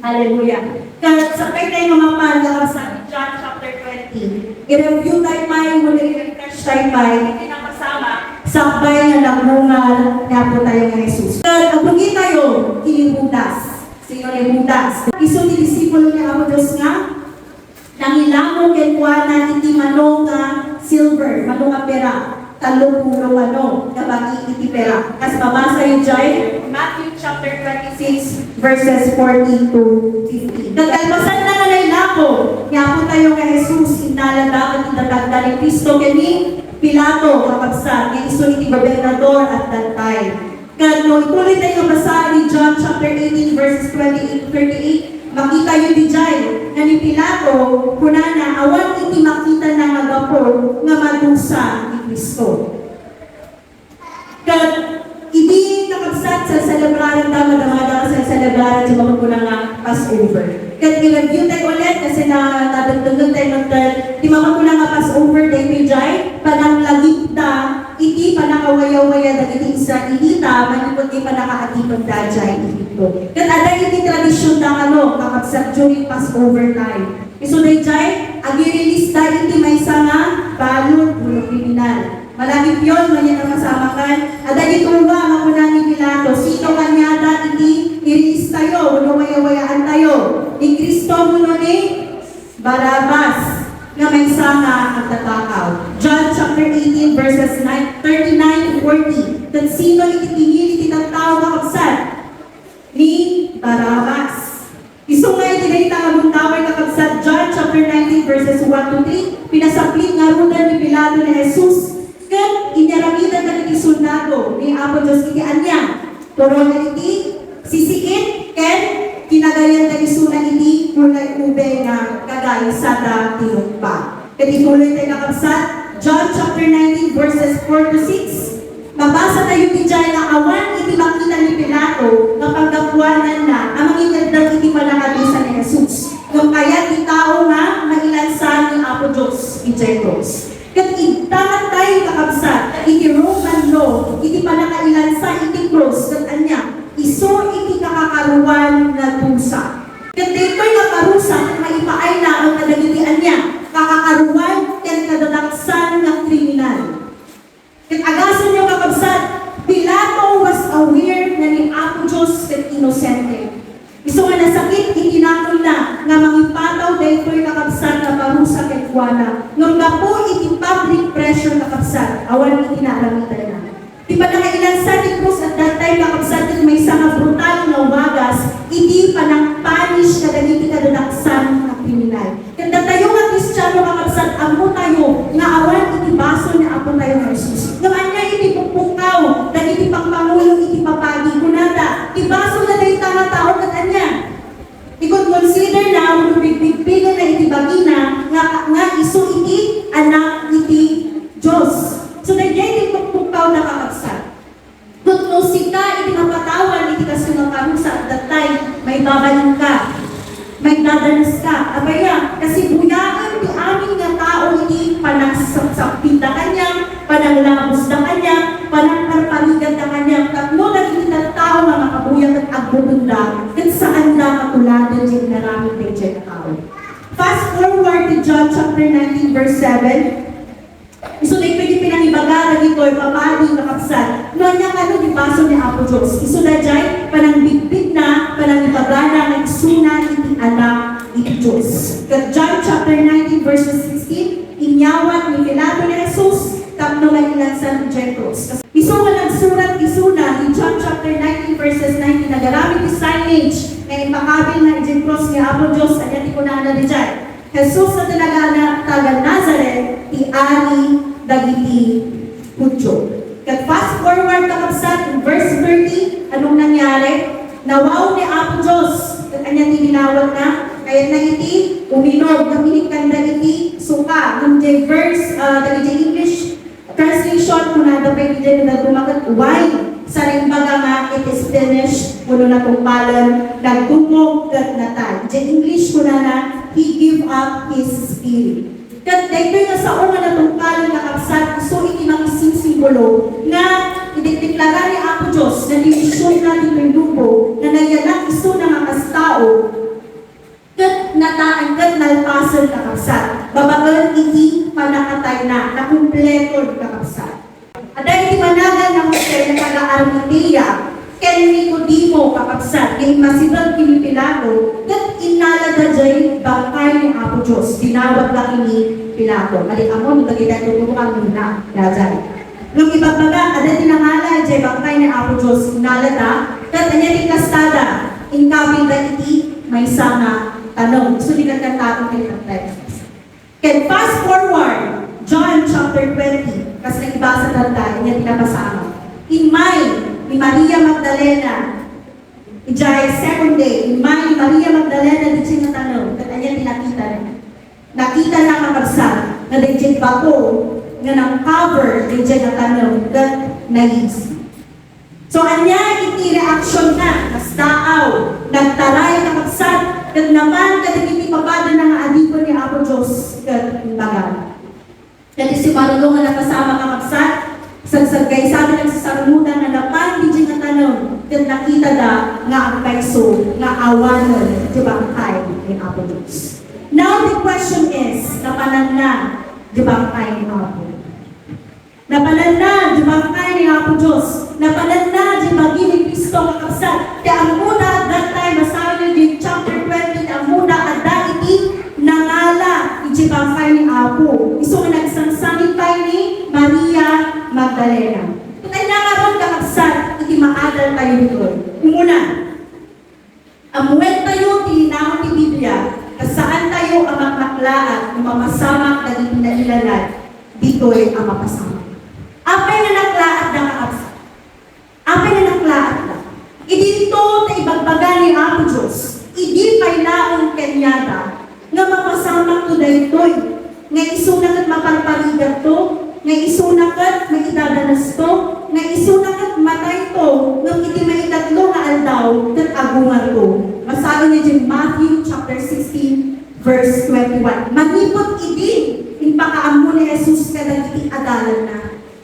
Hallelujah. Kaya sakay tayo mamapala sa John chapter 20. I-review tayo tayo, muli i-refresh tayo tayo, hindi na kasama, sabay na namungal na po tayo ng Jesus. Kaya abugin tayo, kini Judas. Sino ni Judas? Iso ni disipulo niya ako Diyos nga, nangilamo kay Juana, iti manong nga silver, manong nga pera, talong kabagi iti pera. Kas mabasa yung dyan, Matthew chapter 26, verses 40 to 50. Nagkalpasan na nalaylako, niya po tayo kay Jesus, inala dapat itatagda ni Kristo kini Pilato, kapagsan, ni iso iti gobernador at dantay. Kano, ituloy tayo basa ni John chapter 18, verses 28 to 38, makita yun di dyan, na ni Pilato, kunana, awan iti makita na magapo, nga madusa ni Kristo. Kat, hindi nakabsat sa celebraran tama-damada sa celebraran sa mga kunang Passover. Kat, i-review tayo ulit kasi nadagdagan tayo ng di mga kunang Passover, tayo pijay, panang lagita, iti panakawaya-waya na iti isa inita, manipot di panakaatipag dajay ito. Kat, ada iti tradisyon na kakabsat during Passover time. Iso na jay, agi-release tayo iti may sanga, balot, ulo kriminal. Malagip yun, manya na kasama kan. Ada gituwa, makuna ni Pilato, sino kanyada iti i-release tayo, ulo waya-wayaan tayo. Ni Kristo mo ni Barabas, nga may sanga at tatakaw. John chapter 18, verses 39 to 40. At sino ititingil itinagtao kakabsat? Ni Barabas. Iso nga itinay tangabong taway kakabsat. John chapter 19, verses 1 to 3. Pinasaplit nga rudan ni Pilato ni Jesus. Kat inyaramitan na iti soldado ni Apo Diyos iti anya. Turo na iti sisikin ken kinagayan na isuna iti kulay ube nga kagay sa tinugpa. Kat ituloy tayo kakabsat. John chapter 19, verses 4 to 6. Mabasa tayo iti dyan na awan iti makita ni Pilato na pagdapuanan na ang manginagdag iti panakadusa ni Jesus. Nung kaya ti tao nga mailansan ni Apo Diyos iti cross. Kat itangan tayo kakabsat, iti Roman law, iti panakailansa, iti cross, kat anya, iso iti kakakaruan na dusa. Kat dito'y nakarusa, maipaay na ang kadagitian niya, kakakaruan, kat kadadaksan ng kriminal. Kat agasan niyo kakabsat, Pilato was aware na ni Apo Diyos kat inosente. Iso nga nasakit, itinakol na, nga mangipataw daytoy kakabsat na parusa kay Juana. Nung na po iti public pressure kakabsat, awan itinaramitan na. Di ba nakailansan ni Cruz at that time kakabsat iti may isang brutal na wagas, iti panang punish na ganiti kadadaksan ng kriminal. Kanda tayo nga Kristiyano kakabsat, amo tayo, nga awan iti baso na apo tayo ng Jesus. Ngaman niya iti pupukaw, na iti pangpangulong iti papagi, kunada, iti baso na tayo tao kat anya. Ikot consider na, bigbigan na iti bagina, nga iso iti anak iti Diyos. So, nagyay iti pagpukaw na kakabsat. Kung sika, iti mapatawan, iti kasunang parusa, at that time, may babalang ka, may dadanas ka. Abaya, kasi buyaan, ti aming nga tao, iti panagsapsapin na kanya, pananglabos na kanya, panangkarpaligan na kanya, tatlo na iti na tao nga makabuyang at agbubunda, at saan na katuladan yung naraming paycheck tao. Fast forward to John chapter 19, verse 7. Iso na ipwede pinangibagara dito, papali nakapsat. Noon niya di baso ni Apo Diyos. Iso na dyan, panangbigbig na, panangibagara, nagsuna, iti anak, iti Diyos. John chapter 19, verses 16, inyawat ni Pilato ni Jesus, tapno nga ilansan ni Jecros. Iso nga nagsurat isuna, in John chapter 19, verses 19, nagaramit ni signage, na ipakabil na Jecros ni Apo Diyos, at yati ko na dyan. Jesus na talaga na taga Nazareth, ti Ari dagiti Hudyo. Kat fast forward kakabsat, verse 30, anong nangyari? Nawaw ni Apo Diyos, at anya tininawag na, kaya na iti, uminog, naminikanda iti, suka, ng verse, dagiti English translation, kung nada pa iti dyan na dumagat, why? Sa rimbaga nga, it is finished, puno na tumpalan, nagtungog, kat natay. Dyan English ko na, He give up His spirit. Kat dahil nga sa una na tumpalan na kapsat, so iti mangising simbolo, na ideklara ni Apo Diyos, na dimisyon na dito'y lupo, na nayanak iso na nga kastao, asal kakabsat. Babagan iti panakatay na, nakumpleto kakabsat. At dahil managan ng hotel na taga-Arimatea, ken Nicodemo kakabsat, yung masibag kini Pilato, kat inalada dyan bangkay ni Apo Diyos, dinawag lang ni Pilato. Alik amon, nagkita tuturukan muna, dyan. Nung ibagbaga, ada tinangala dyan bangkay ni Apo Diyos, inalada, kat anya kastada, inkabing da iti, may sama tanong. So, di nagkataong kayo ng text. Can fast forward, John chapter 20, kasi nag-ibasa na tayo, niya pinapasama. In May, ni Maria Magdalena, ijay second day, in May, ni Maria Magdalena, di siya natanong, at niya tinakita rin. Nakita na kakabsat, na di bako, nga ng cover, di siya natanong, that naisip. So, anya iti reaction na, nasdaaw, nagtaray na kagsat, kat naman kadagiti pabada na nga adipon ni Apo Diyos, kat baga. Kat si Marulong nga nakasama ka kagsat, sagsagay sabi ng sasarumutan na naman, di siya natanong, kat nakita da nga ang pekso, nga awanon, di bangkay ni Apo Diyos. Now the question is, napanan na, di bangkay ni Apo. Napanan na, di bangkay ni Apo Diyos. Napanan na, di bagi ni Kristo kakabsat. Kaya ang muna at that time, masabi niyo chapter 20, ang muna at that iti, nangala, di bangkay ni Apo. Iso nga nagsangsangin kay ni Maria Magdalena. Kaya nga ron kakabsat, iti maadal tayo dito. Muna, amuet tayo, tilinawang ni Biblia, kasaan tayo ang makmaklaat, ang mamasamak na ipinailalan, dito'y ang mapasamak. Apay na naklaat na kaabsat. Apay na naklaat na. Idi ito na ibagbaga ni Apo Diyos. Idi pailaong kenyada nga mapasamak to daytoy. Nga isunak at maparpaligat to. Nga isunak at maitadanas to. Nga isunak at matay to. Nga iti maitatlo nga aldaw kat agungan to. Masabi niya dyan Matthew chapter 16 verse 21. Manipot idi impakaammo ni Jesus kadagiti adalan na.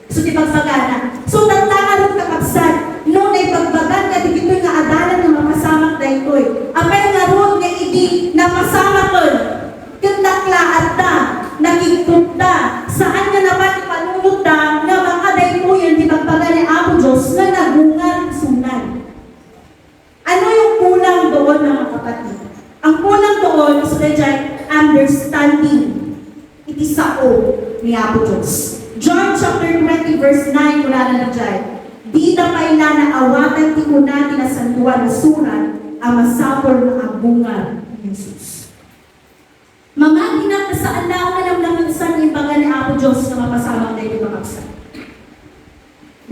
So, di pagbagana. So, nagtangan ng kakabsat, no, na ipagbagan ka, di ito'y nga adalan ng mapasamak na ito'y. Apay nga ron nga idi, napasamak ko, kung naklaat na, nagigtut na, saan nga naman panunod na, nga makaday po yun, di pagbagan ni Apo Diyos, na nagungan sunan. Ano yung kulang doon, mga kapatid? Ang kulang doon, so dyan, understanding. Iti sao ni Apo Diyos. John chapter 20 verse 9 mula na dyan. Di na paila na awatan ti kuna tinasanduan na surat ang masapor ng abungan ni Jesus. Mamagi na saan na ako alam na minsan imbaga ni Apo Diyos na mapasamang na ito makapsan.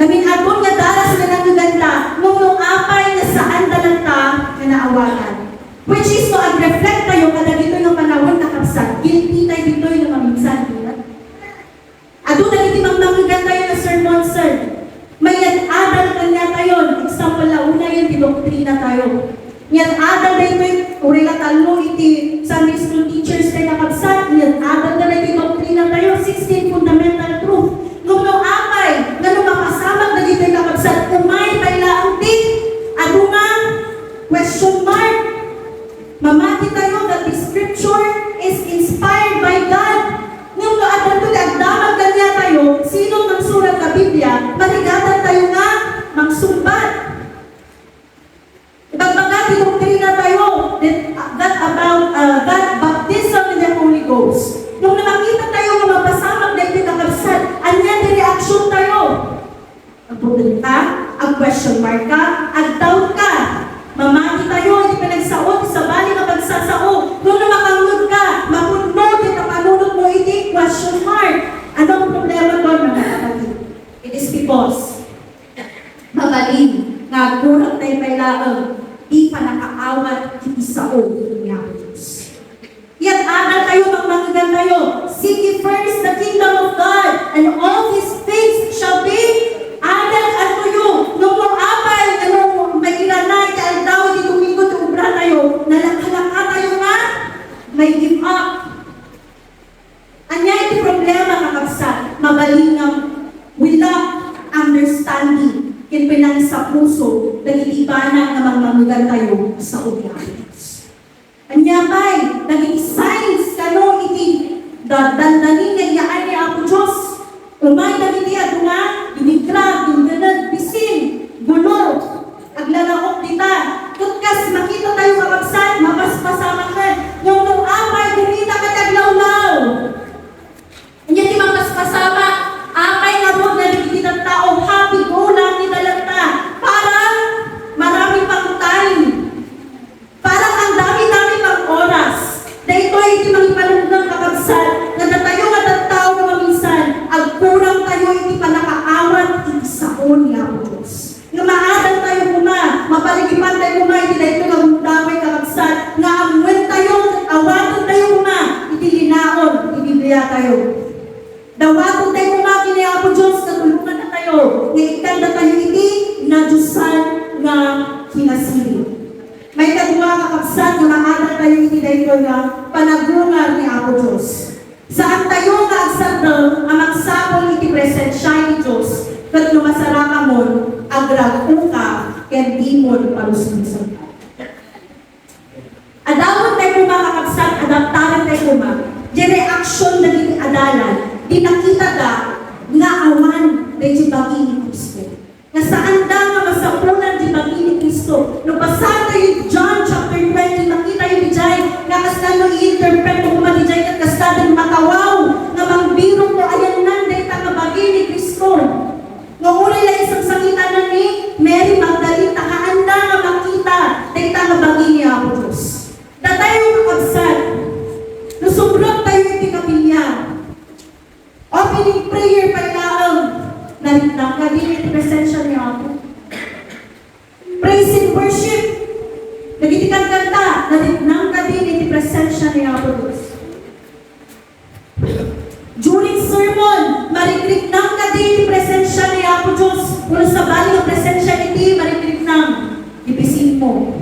Naminabon nga daras na nagaganda nung apay na saan dalanta na naawatan. Which is to reflect tayo kada dito yung panahon na kapsan. Guilty tayo dito yung maminsan. Ado na iti mamanggan tayo na sermon, sir. May yan-adal kanya tayo. Example na una yun, di doktrina tayo. Yan-adal na ito, urela talo iti Sunday school teachers tayo nakabsat. Yan-adal na iti doktrina tayo. 16 fundamental truth. Nung apay, nga nung makasamag na dito yung nakabsat, umay paila ang tin. Ado nga, question mark. Mamati tayo that the scripture is inspired by God. Nung doon ito, nagdamag kanya tayo, sino ng surat na Biblia, maligatan tayo nga, magsumbat. Ibagbaga, dinoktrina tayo, that about that baptism in the Holy Ghost. Nung nakakita tayo ng mapasamag na ipinakabsat, anya di reaction tayo? Ang problem ka, ang question mark ka, ang doubt ka. Mamati tayo, hindi pinagsaot, sa bali na pagsasao. Nung namakangod ka, mapunod, at napanunod mo iti, question mark. Anong problema doon, mga kapatid? It is because, magaling, nga kurang tayo kailangan, di pa nakaawat, iti sao, niya ko Diyos. Yan, aral tayo, magmanggan tayo. Seek ye first the kingdom of God, and all these things shall be added unto you. Nung apay, anong mailanay, kaaldaw, di tumikot, ubra tayo, nalakalaka tayo nga, may give up. Anya iti problema kakabsat, mabalingam, without understanding, kin pinang sa puso, nagitibanan na magmamugan tayo sa ugyapos. Anya ba'y, naging signs kano, Dandanin nga iyaan ni Apo Diyos. Umay na niya dunga, inigrag, ginganag, bisin, gulo, aglalaok dita. Tutkas, makita tayo kakabsat, mapaspasama ka. Yung nung amay, gumita ka taglawlaw. Hindi di mapaspasama, amay nga mo na nagkita tao, happy go lang ni dalata. Parang marami pang time. Parang ang dami-dami pang oras. Dahil ito ay hindi magipalundag kakabsat, na natayo at tao na maminsan, ang kurang tayo hindi pa nakaawat, isaon niya po Diyos. Nga maadan tayo muna, mapaligipan tayo muna, hindi tayo nagundamay kakabsat, nga amuin tayo, awatan tayo muna, hindi linaon, ibibigya tayo. Dawaton tayo muna, kinaya po Diyos, natulungan na tayo, nga ikan na tayo hindi, na Diyosan nga kinasili. May kadua kakabsat na maadan tayo hindi tayo nga panagungan ni Apo Diyos. Saan tayo nga agsatang ang magsapol iti presensya ni Diyos kat lumasara mo agrago ka ken di mo paluslusan ka. Adawon tayo kakabsat, adaptaran tayo di reaksyon na di adalan, di nakita nga awan na di bagi ni Kristo. Nga saan nga masapunan di bagi ni Kristo. Nung basa tayo John chapter 20, nakita yung dijay, nga kasano i-interpret mo kuma dijay at kasano matawaw, nga mangbiro ko ayan nanday takabagi ni Kristo. Nga ulay lang isang sakita na ni Mary Magdalene, takaanda nga makita, day takabagi ni Apo Diyos. Datayo yung kakabsat, nusubrot tayo yung pinapilya. Opening prayer pa ilaang, naritang ka din yung presensya ni Apo. Praise and worship. Nagitikan kanta, naritang ka din yung presensya ni Apo Diyos. During sermon, marikrik nang ka din yung presensya ni Apo Diyos. Kung sa bali yung presensya ni Di, marikrik nang ipisin mo.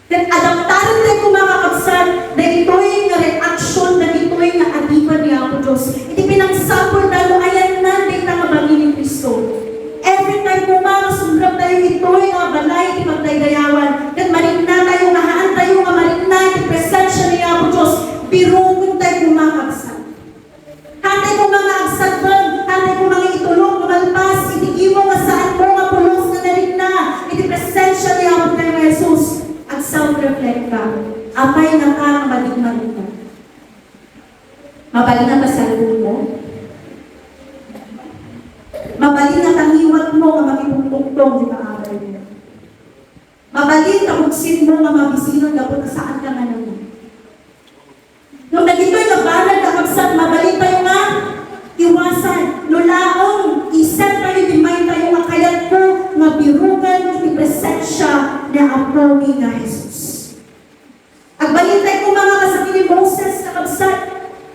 Then adaptaran tayo kung mga kapsat na ito'y nga reaksyon, na ito'y nga adipan ni Apo Diyos. Iti pinangsapon talo, ayan na, di na mabagi ni Kristo. Every time mo mga sumbrap tayo, ito'y nga balay, iti magdaydayawan. Then maligna tayo, mahaan tayo, nga maligna, iti presensya ni Apo Diyos. Birungon tayo kung mga kapsat. Hantay kung mga agsat bang, hantay kung mga itulong, mamalpas, iti mo nga saan mo, nga pulos na naligna, iti presensya ni Apo tayo, Jesus. At self-reflect ka, apay na ka ang maligman ka. Mabali na ba sa loob mo? Mabali na tangiwat mo nga makipugtugtong di maaral mo. Mabali na hugsin mo nga mabisinon na po saan ka nga naman. Nung nagito'y nabanag ka kapsat, mabali tayo nga iwasan. Lulaong, isip tayo, dimay tayo nga kayat ko nga birugan, itipresensya na apromi nga Jesus. Agbalintay ko mga kasabi ni Moses na kapsat,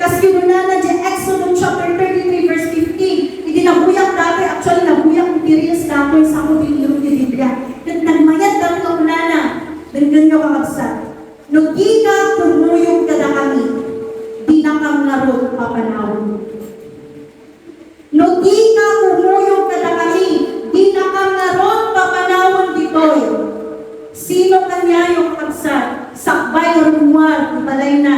kasi yun na di Exodus chapter 33 verse 15, hindi nabuyak dati, actually nabuyak ng tirias dati sa ako binilong ni Biblia. Nagmayat dati ka unana, ganyan nyo kakapsat. Nung di ka tumuyong kada kami, di na kang narot papanawin. Nung di ka tumuyong kada kami, di na kang narot papanawin ditoy. Sino kanya yung kakapsat? Sakbay o rumuar, ibalay na.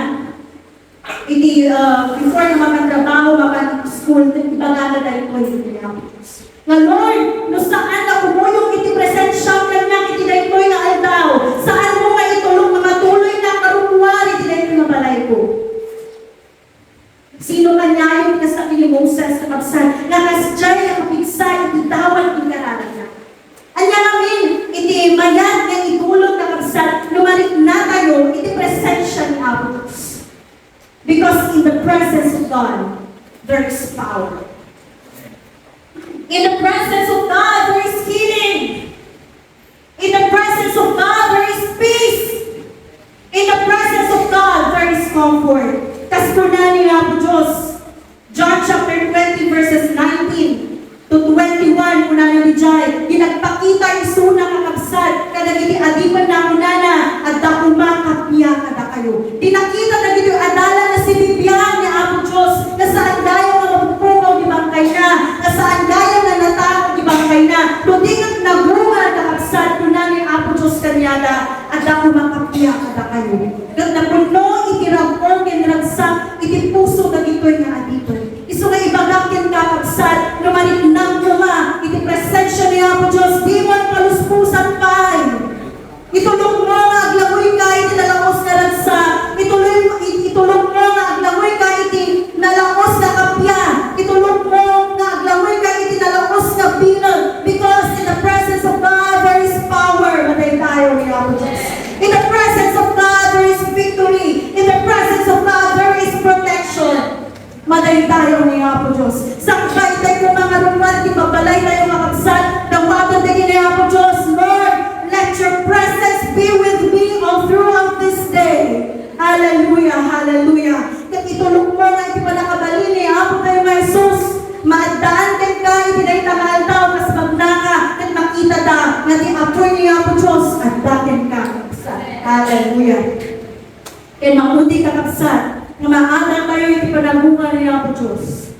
Hindi, before na makatrabaho, maka-school, ibagala dahil ko yung nga Lord, no saan na kumuyong iti presensya ka na, iti dahil ko'y na aldaw, saan mo nga itulong na matuloy na karumuar, iti dahil ko'y na balay ko. Sino kanya yung kasabi ni Moses na kapsan, na kasjay na kapigsa, itawag yung karalan na. Anya namin, iti mayat ng itulong na kapsan, lumarik na tayo, iti presensya ni Apo. Because in the presence of God, there is power. In the presence of God, there is healing. In the presence of God, there is peace. In the presence of God, there is comfort. Kasi po na niya po Diyos, John chapter 20 verses 19 to 21, muna na ni Jai, ginagpakita iso na kakabsat, kada giti adipan na munana, at dakumakapya kada kayo. Dinakita na giti adala na si Bibian ni Apo Diyos, na saan dayo nga mapupukaw di bangkay na, na saan dayo nga natao di bangkay na, kundi nga naguha kakabsat, muna ni Apo Diyos kanyada, da, at ako makapiya kada kayo. Kat na puno, itirapon, kinragsak, itipuso na dito'y nga dito. Iso nga ibagakin kakabsat, lumalinang kuma, itipresensya niya po Diyos, di mo paluspusan pa'y. Itulong mo nga aglamoy ka, itinalakos na ragsak. Itulong mo nga aglamoy ka, itinalakos na kapya. Itulong mo nga aglamoy ka, itinalakos na bilang. Because in the presence of God, there is power. Matay tayo niya po Diyos. In the presence of God, there is victory. In the presence of God, there is protection. Matay tayo niya po Diyos. Sakbay tayo mga luman, di mabalay tayo makabsat. Dawagan tayo niya po Diyos. Lord, let your presence be with me all throughout this day. Hallelujah, hallelujah. Kaya itulong mo nga, hindi pa nakabali ni Apo tayo nga Jesus. Maadaan ka, hindi na itangal daw, mas magnaka, at makita da, nga di apoy ni Apo Diyos, at dakin ka. Hallelujah. Kaya mamuti ka kapsat, nga maadaan tayo, hindi pa nabunga ni Apo Diyos.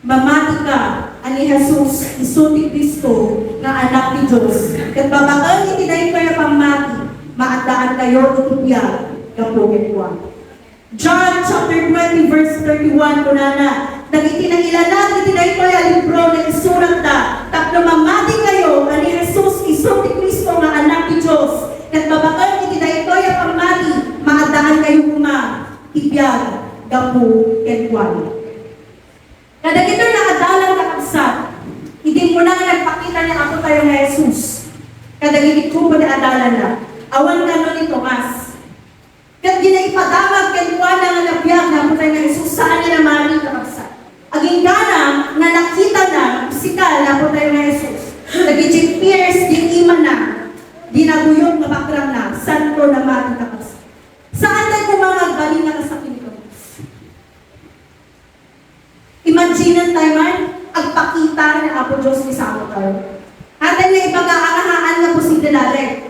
Mamati ka, ani Jesus, Isu ni Cristo, nga anak ni Diyos. Kat babakal itinayin kayo pamati, maandaan kayo itubiyag, kapugin ko. John chapter 20 verse 31 kunana, nagitinangilanan itinayin kayo libro na isurat da, tapno mamati kayo, ani Jesus, Isu ni Cristo, nga anak ni Diyos. Kat babakal itinayin kayo pamati, maandaan kayo itubiyag, kapugin ko. Kada ito nakadalang nakabsat, hindi mo na nagpakita niya ako tayo na Jesus. Kada hindi ko mo na adalan na. Awan ka nun ni Tomas. Kat ginaipadamag kanuwa na nga nabiyag na ako tayo na Jesus, saan niya naman nakabsat. Aging gana, nga nakita na, pisikal na ako tayo na Jesus. Nag-Jim Pierce, di ima na, di naguyong mabakram na, saan ko naman nakabsat. Saan tayo kumangag, baling na kasakin ni Tomas. Imagine tayo man, agpakita na Apo Diyos ni Samo tayo. Atin nga ipag-aanahaan na posible daday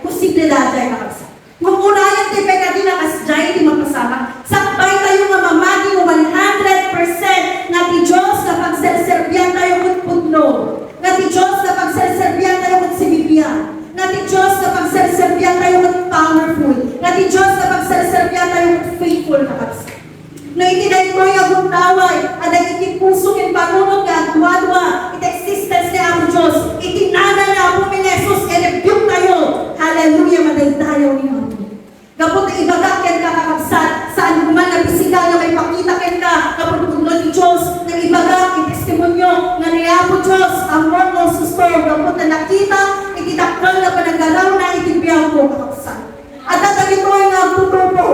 kakabsa. Kung unayan tayo pwede na kasjay, di mapasama. Sakbay tayo nga mamagi mo 100% nga ti Diyos na pagserserbiyan tayo kung putno. Nga ti Diyos na pagserserbiyan tayo kung sibibiyan. Nga ti Diyos na pagserserbiyan tayo kung powerful. Nga ti Diyos na pagserserbiyan tayo kung faithful kakabsa. Na itinay ko yung agundaway, at ikipuso yung panunod nga agwadwa, it-existence niya ang Diyos, itinana niya ang Pinesos, i-rebuke tayo. Hallelujah, maday tayo niyo. Kapag ibagakyan ka kakabsat, saan man na pisikal na may pakita ka, kapag tulad ni Diyos, na ibagak, i-testimonyo, na niya po Diyos, ang mo susto, kapag na nakita, ikitakal na panagalaw na itibiyang ko kakabsat. At tatagin ko yung agtutupo.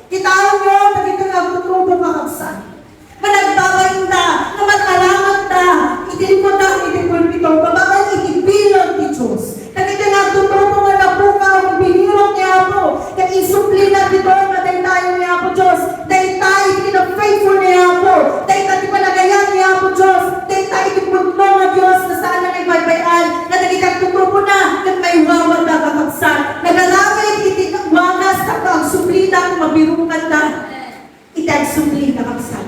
Kitawag nyo, nagito nga tutubong kakabsan. Managbabayin na, naman alamat na, itinipon na, itinipon ito, babakal itibilog ni Diyos. Nagito nga tutubong nga nabuka, ang binirong niya po, kaya isupli na dito, matay tayo niya po Diyos, dahil tayo faithful niya po, dahil tayo palagayan niya po Diyos, dahil tayo itipon mo nga Diyos, na saan na nagbaybayan, na nagitang tutubo na, at may wawag na kakabsan. Nagalamit, itinagwanas, at suplita, kung mabirukan na, itagsupli kakabsan.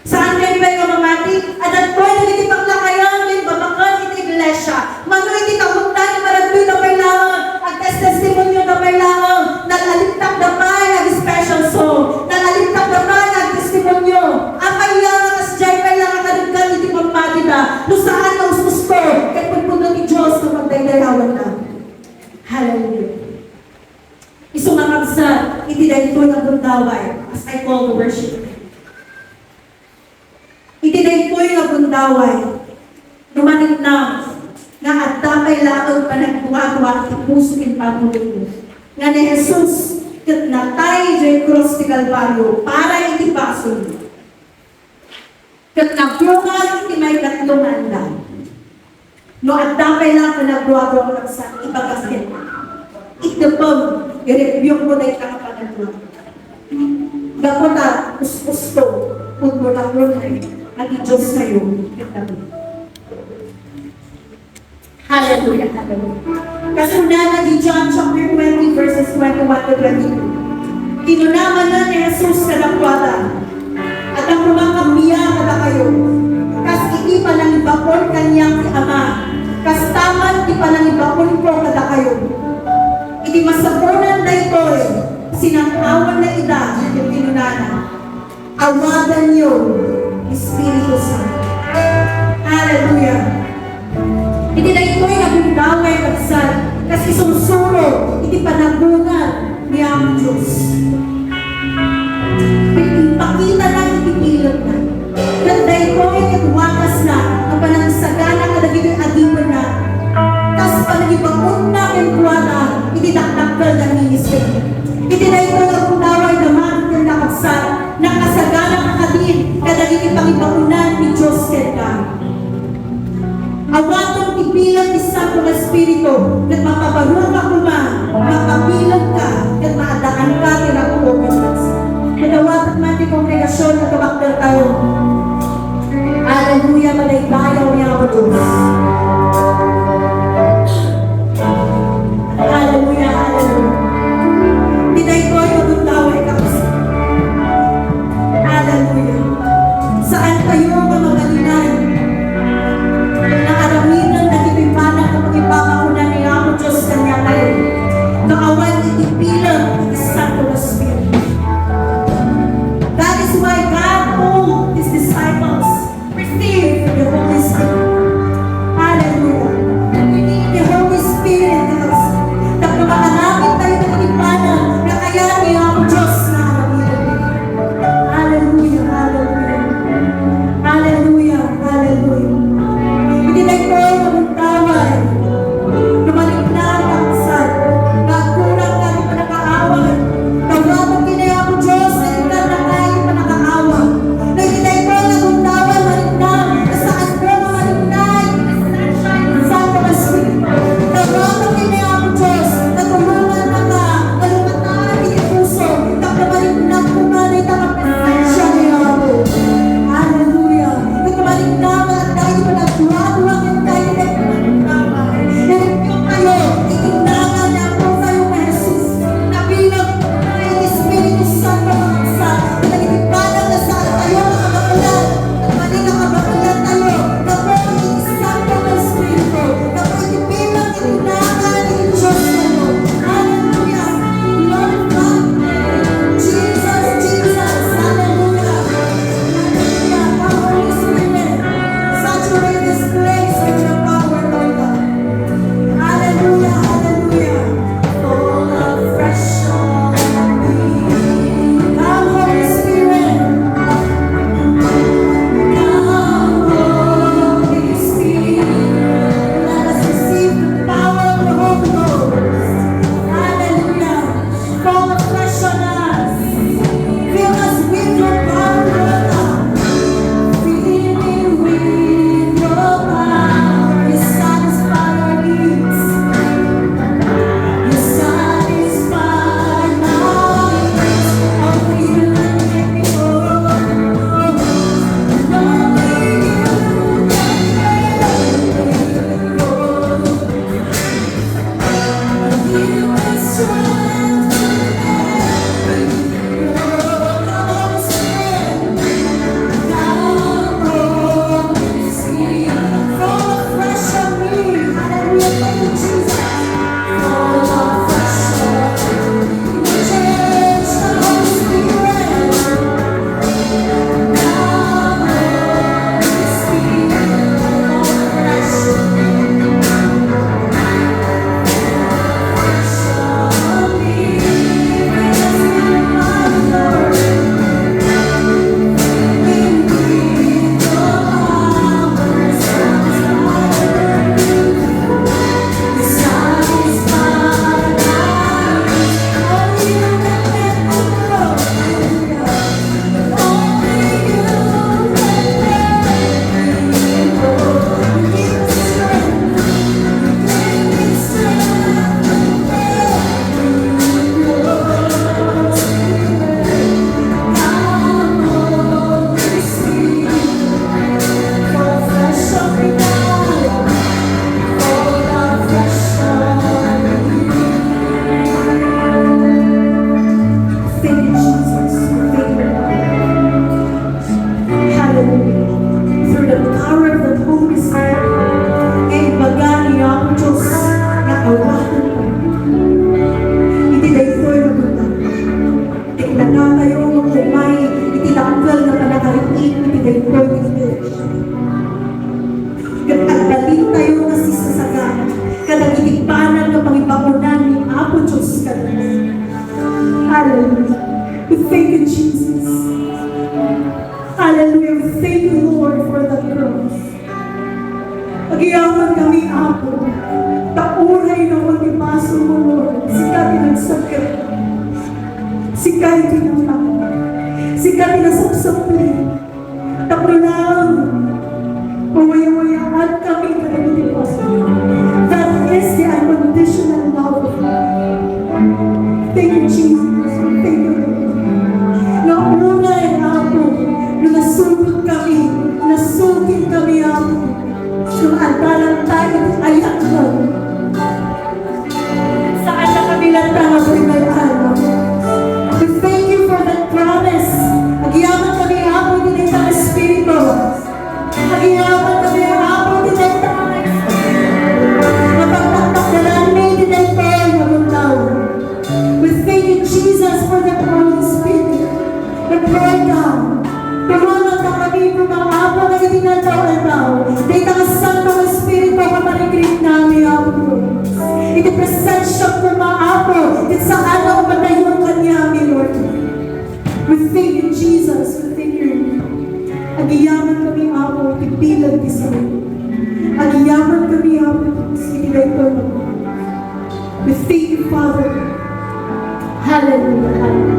Saan kayo ba yung mamati? At at po, nagitipang lakayan, yung babakal, iti iglesia. Mano iti kapuntan, maratoy na pailangan, at testimonyo na pailangan, nag-alintap na pa, nag-special song, nag-alintap na pa, nag-testimonyo. Ang kailangan, as dyan, kailangan kalagkan, iti mamati na, kung saan na ususto, kahit pagpunod ni Diyos, na magdaydayawan na. Hallelujah. Isumangagsa, itinayin ko ng bundaway, as I call the worship. Itinayin ko yung bundaway, lumaning na, nga at damay laang panagbuwa-buwa at pusukin pagmulong. Nga ni Jesus, kat natay dyan cross ni Calvario, para itipason. Kat nagbungan, iti may katlungan lang. No at damay lang panagbuwa-buwa at sa ipagasin. Itapag, i-review mo na itakapanagbuwa. Gapota, gusto, kung mo lang mo nag-i-Diyos sa'yo. Hallelujah, hallelujah. Kasunana di John chapter 20 verses 21 to 22. Tinunaman na ni Jesus kadakwata. At ang kumakamiya kada kayo. Kas iti panangibakon kanyang si Ama. Kas taman di panangibakon ko kada kayo. iti masapunan daytoy sinang-awan na ida yung pinunana. Awadan niyo, Espiritu Santo. Hallelujah. Iti daytoy nagundaway kagsan kasi sunsuro iti panagungan ni ang Diyos. Ipakita na ipipilot na. Kanday ko ay wakas na ang panagsagana kadagito'y adiwan na. Tas panagibakot na ang kuwata itidakdakgal ng ministry. Itinay ko na kung daway naman kung nakagsan nakasagana ka kadin kadagito'y pangibakunan ni Diyos kaya. Awatong ipilang ni Santo Espiritu at mapabarong ka kuma, mapabilang ka at maadaan ka kinakulokas. Kadawat man di kongregasyon na tumakdal tayo. Hallelujah, malaybayaw niya ako Diyos. Hallelujah, hallelujah. Tinay ko ay magundaway ka kasi. Hallelujah. Saan kayo mamagalingan? Nakaraminan na kipimana kapag ipapakunan niya ako Diyos kanya kayo. Naawan itipilang Santo Espiritu. That is why God told His disciples, receive the Holy Spirit. Jerusalem. Hallelujah. We thank you, Jesus. Hallelujah. We thank you, Lord, for the cross. Pagiyaman kami, Apo. Tauray na magdipaso mo, Lord. Sika tinagsakit. Sika tinatang. Sika tinasapsapli. Tapulang. Mawaya-wayaan kami ka nagdipaso. That is the unconditional love of God. Thank you, Jesus. Thank you, Lord. Naunay, Apo, nung nasugod kami, nasugid kami, Apo, nung antalang tayo ayak mo. Saan na kami lantaw ay araw? We thank you for that promise. Nagyaman kami, Apo, din sa Espiritu. Nagyaman kami, Apo, din sa napagtaktakan din tayo. We thank you, Jesus, for the Holy Spirit. The prayer down. Tumulong ka kami kung mga apo na itinataw-ataw. Dito ka Santo Espiritu ka marigrit namin, Apo. Ito presensya ko mga apo. Ito sa ano madayon kanya, Lord. We thank you, Jesus. We thank you. Agiyaman kami, Apo. Tipilan di sa agiyaman kami, Apo. Sige na ito. We thank you, Father. Hallelujah. Hallelujah.